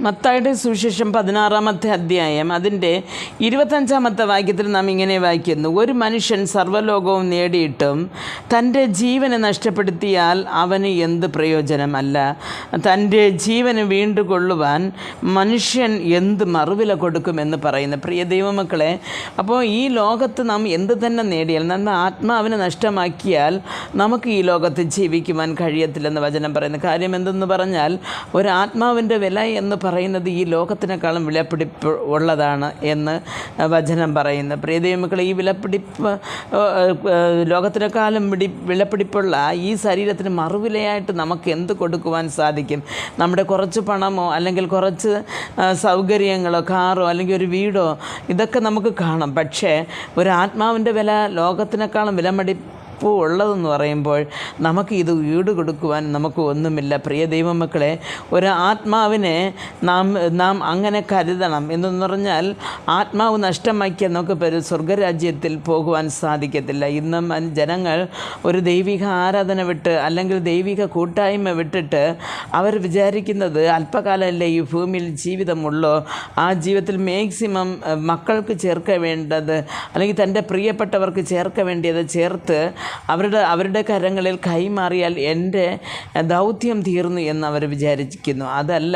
മത്തായിയുടെ സുവിശേഷം 16-ാമത്തെ അധ്യായം അതിൻ്റെ 25-ാമത്തെ വാക്യത്തിൽ നാം ഇങ്ങനെ വായിക്കുന്നു: ഒരു മനുഷ്യൻ സർവ്വലോകവും നേടിയിട്ടും തൻ്റെ ജീവനെ നഷ്ടപ്പെടുത്തിയാൽ അവന് എന്ത് പ്രയോജനമല്ല? തൻ്റെ ജീവന് വീണ്ടുകൊള്ളുവാൻ മനുഷ്യൻ എന്ത് മറുവില കൊടുക്കുമെന്ന് പറയുന്നു. പ്രിയ ദൈവമക്കളെ, അപ്പോൾ ഈ ലോകത്ത് നാം എന്ത് തന്നെ നേടിയാൽ, നമ്മുടെ ആത്മാവിനെ നഷ്ടമാക്കിയാൽ നമുക്ക് ഈ ലോകത്ത് ജീവിക്കുവാൻ കഴിയത്തില്ലെന്ന് വചനം പറയുന്നു. കാര്യം എന്തെന്ന് പറഞ്ഞാൽ, ഒരാത്മാവിൻ്റെ വില എന്ന് പറയുന്നത് ഈ ലോകത്തിനേക്കാളും വിലപിടിപ്പ് ഉള്ളതാണ് എന്ന് വചനം പറയുന്നു. പ്രിയ ദൈവമക്കളെ, ഈ ലോകത്തിനേക്കാളും വിലപിടിപ്പുള്ള ഈ ശരീരത്തിന് മറുവിലയായിട്ട് നമുക്ക് എന്ത് കൊടുക്കുവാൻ സാധിക്കും? നമ്മുടെ കുറച്ച് പണമോ അല്ലെങ്കിൽ കുറച്ച് സൗകര്യങ്ങളോ, കാറോ അല്ലെങ്കിൽ ഒരു വീടോ, ഇതൊക്കെ നമുക്ക് കാണാം. പക്ഷേ ഒരു ആത്മാവിൻ്റെ വില ലോകത്തിനേക്കാളും ഉള്ളതെന്ന് പറയുമ്പോൾ നമുക്ക് ഇത് ഈട് കൊടുക്കുവാൻ നമുക്ക് ഒന്നുമില്ല. പ്രിയ ദൈവമക്കളെ, ഒരു ആത്മാവിനെ നാം അങ്ങനെ കരുതണം. എന്നു പറഞ്ഞാൽ ആത്മാവ് നഷ്ടമാക്കിയാൽ നമുക്ക് സ്വർഗരാജ്യത്തിൽ പോകുവാൻ സാധിക്കത്തില്ല. ഇന്നും ജനങ്ങൾ ഒരു ദൈവിക ആരാധന വിട്ട് അല്ലെങ്കിൽ ദൈവിക കൂട്ടായ്മ വിട്ടിട്ട് അവർ വിചാരിക്കുന്നത് അല്പകാലമല്ലേ ഈ ഭൂമിയിൽ ജീവിതമുള്ളൂ, ആ ജീവിതത്തിൽ മാക്സിമം മക്കൾക്ക് ചേർക്ക വേണ്ടത് അല്ലെങ്കിൽ തൻ്റെ പ്രിയപ്പെട്ടവർക്ക് ചേർക്ക വേണ്ടിയത് ചേർത്ത് അവരുടെ കരങ്ങളിൽ കൈമാറിയാൽ എൻ്റെ ദൗത്യം തീർന്നു എന്ന് അവർ വിചാരിക്കുന്നു. അതല്ല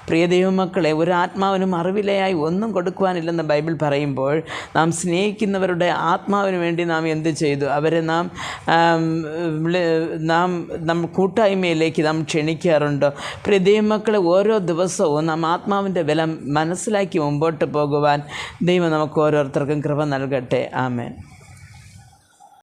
പ്രിയ ദൈവമക്കളെ, ഒരു ആത്മാവിന് മറുവിലയായി ഒന്നും കൊടുക്കുവാനില്ലെന്ന് ബൈബിൾ പറയുമ്പോൾ, നാം സ്നേഹിക്കുന്നവരുടെ ആത്മാവിന് വേണ്ടി നാം എന്ത് ചെയ്തു? അവരെ നാം കൂട്ടായ്മയിലേക്ക് നാം ക്ഷണിക്കാറുണ്ടോ? പ്രിയ ദൈവമക്കളെ, ഓരോ ദിവസവും നാം ആത്മാവിൻ്റെ വില മനസ്സിലാക്കി മുമ്പോട്ട് പോകുവാൻ ദൈവം നമുക്ക് ഓരോരുത്തർക്കും കൃപ നൽകട്ടെ. ആമേൻ.